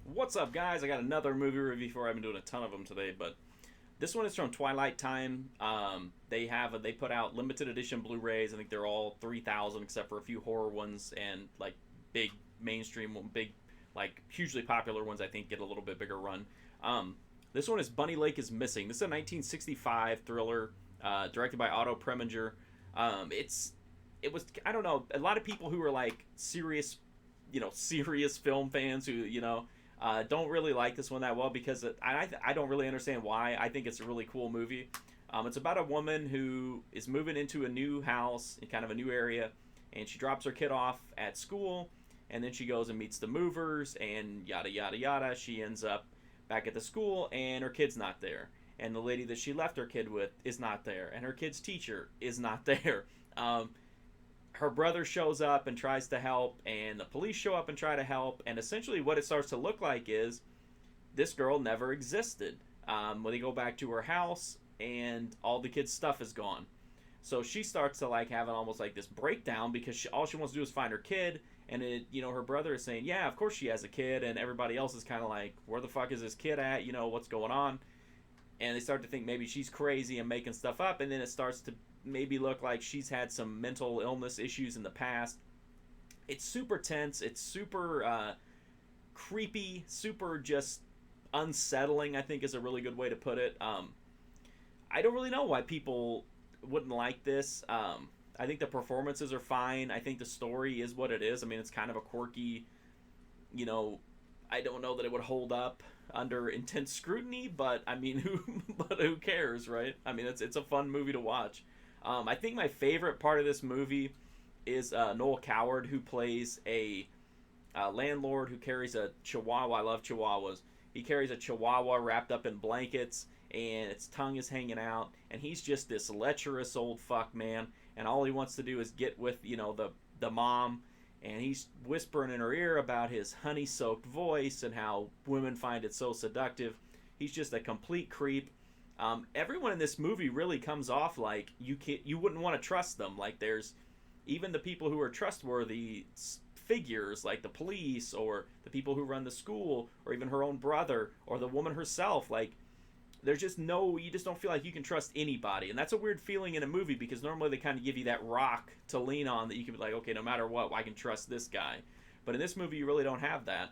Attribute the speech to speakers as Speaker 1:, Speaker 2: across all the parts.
Speaker 1: What's up, guys? I got another movie review for. I've been doing a ton of them today, but this one is from Twilight Time. They put out limited edition Blu-rays. I think they're all 3,000 except for a few horror ones and like big mainstream, big like hugely popular ones. I think get a little bit bigger run. This one is Bunny Lake is Missing. This is a 1965 thriller directed by Otto Preminger. It was I don't know, a lot of people who are like serious, serious film fans who don't really like this one that well because I don't really understand why. I think it's a really cool movie. It's about a woman who is moving into a new house in kind of a new area, and she drops her kid off at school, and then she goes and meets the movers, and yada yada yada. She ends up back at the school, and her kid's not there, and the lady that she left her kid with is not there, and her kid's teacher is not there. Her brother shows up and tries to help, and the police show up and try to help, and essentially what it starts to look like is this girl never existed. When they go back to her house, and all the kid's stuff is gone. So she starts to like having almost like this breakdown because all she wants to do is find her kid, and her brother is saying, yeah, of course she has a kid, and everybody else is kind of like, where the fuck is this kid at? What's going on? And they start to think maybe she's crazy and making stuff up, and then it starts to maybe look like she's had some mental illness issues in the past. It's super tense. It's super creepy, super just unsettling, I think is a really good way to put it. I don't really know why people wouldn't like this. I think the performances are fine. I think the story is what it is. I mean, it's kind of a quirky, you know, I don't know that it would hold up under intense scrutiny, but I mean, who cares, right? I mean, it's a fun movie to watch. I think my favorite part of this movie is Noel Coward, who plays a landlord who carries a chihuahua. I love chihuahuas. He carries a chihuahua wrapped up in blankets, and its tongue is hanging out, and he's just this lecherous old fuck, man. And all he wants to do is get with the mom, and he's whispering in her ear about his honey-soaked voice and how women find it so seductive. He's just a complete creep. Everyone in this movie really comes off like you wouldn't want to trust them. Like there's even the people who are trustworthy figures, like the police or the people who run the school, or even her own brother or the woman herself. Like there's just you just don't feel like you can trust anybody, and that's a weird feeling in a movie because normally they kind of give you that rock to lean on that you can be like, okay, no matter what, I can trust this guy. But in this movie, you really don't have that.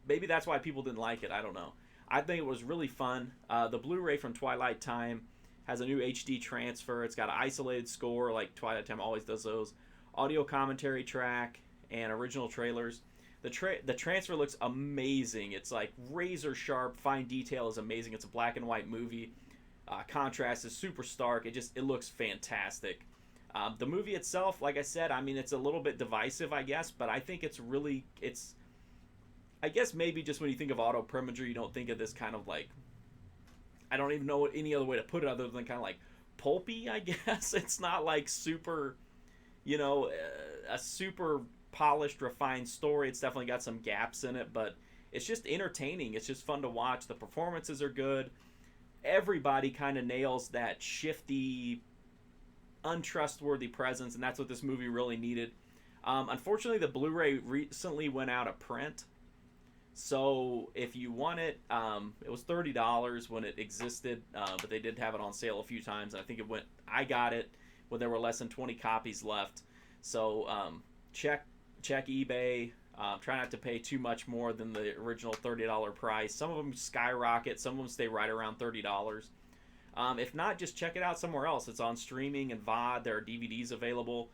Speaker 1: Maybe that's why people didn't like it. I don't know. I think it was really fun. The Blu-ray from Twilight Time has a new HD transfer. It's got an isolated score, like Twilight Time always does those. Audio commentary track and original trailers. The transfer looks amazing. It's like razor sharp. Fine detail is amazing. It's a black and white movie. Contrast is super stark. It looks fantastic. The movie itself, like I said, I mean, it's a little bit divisive, I guess, but I think it's I guess maybe just when you think of Otto Preminger, you don't think of this kind of like, I don't even know any other way to put it other than kind of like pulpy, I guess. It's not like super, a super polished, refined story. It's definitely got some gaps in it, but it's just entertaining. It's just fun to watch. The performances are good. Everybody kind of nails that shifty, untrustworthy presence, and that's what this movie really needed. Unfortunately, the Blu-ray recently went out of print. So if you want it, it was $30 when it existed, but they did have it on sale a few times. And I think I got it when there were less than 20 copies left. So check eBay. Try not to pay too much more than the original $30 price. Some of them skyrocket. Some of them stay right around $30. If not, just check it out somewhere else. It's on streaming and VOD. There are DVDs available.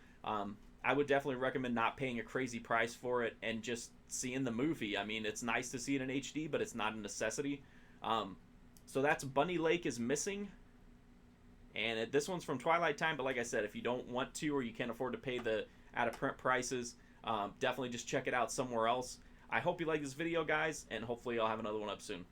Speaker 1: I would definitely recommend not paying a crazy price for it and just seeing the movie. I mean, it's nice to see it in HD, but it's not a necessity. So that's Bunny Lake is Missing. And this one's from Twilight Time, but like I said, if you don't want to or you can't afford to pay the out-of-print prices, definitely just check it out somewhere else. I hope you like this video, guys, and hopefully I'll have another one up soon.